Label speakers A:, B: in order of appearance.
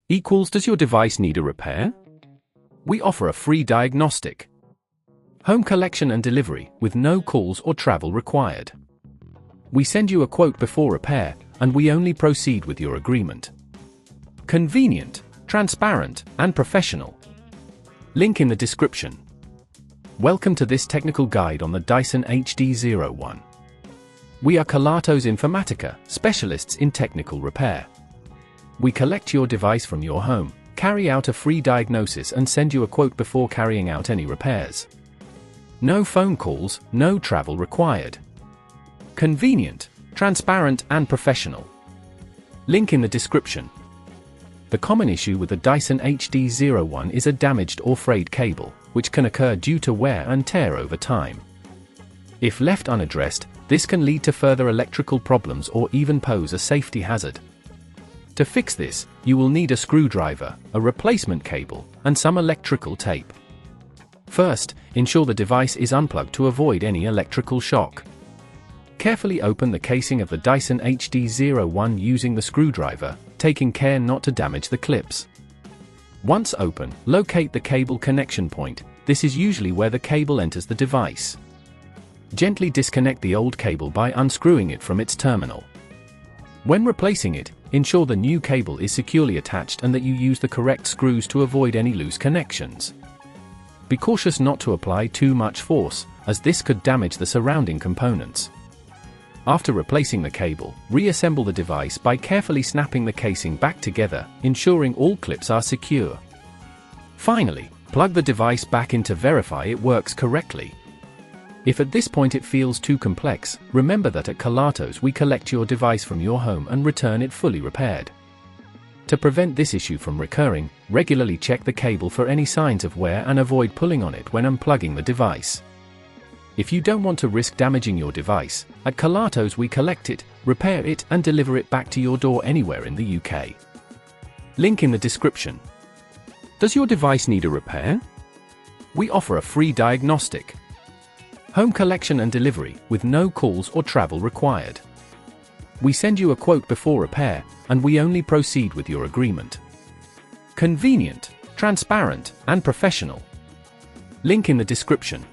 A: equals does your device need a repair? We offer a free diagnostic. Home collection and delivery with no calls or travel required. We send you a quote before repair, and we only proceed with your agreement. Convenient, transparent, and professional. Link in the description. Welcome to this technical guide on the Dyson HD01. We are Kelatos Informatica, specialists in technical repair. We collect your device from your home, carry out a free diagnosis and send you a quote before carrying out any repairs. No phone calls, no travel required. Convenient, transparent and professional. Link in the description. The common issue with the Dyson HD01 is a damaged or frayed cable, which can occur due to wear and tear over time. If left unaddressed, this can lead to further electrical problems or even pose a safety hazard. To fix this, you will need a screwdriver, a replacement cable, and some electrical tape. First, ensure the device is unplugged to avoid any electrical shock. Carefully open the casing of the Dyson HD01 using the screwdriver, taking care not to damage the clips. Once open, locate the cable connection point. This is usually where the cable enters the device. Gently disconnect the old cable by unscrewing it from its terminal. When replacing it, ensure the new cable is securely attached and that you use the correct screws to avoid any loose connections. Be cautious not to apply too much force, as this could damage the surrounding components. After replacing the cable, reassemble the device by carefully snapping the casing back together, ensuring all clips are secure. Finally, plug the device back in to verify it works correctly. If at this point it feels too complex, remember that at Kelatos we collect your device from your home and return it fully repaired. To prevent this issue from recurring, regularly check the cable for any signs of wear and avoid pulling on it when unplugging the device. If you don't want to risk damaging your device, at Kelatos we collect it, repair it and deliver it back to your door anywhere in the UK. Link in the description. Does your device need a repair? We offer a free diagnostic. Home collection and delivery with no calls or travel required. We send you a quote before repair, and we only proceed with your agreement. Convenient, transparent, and professional. Link in the description.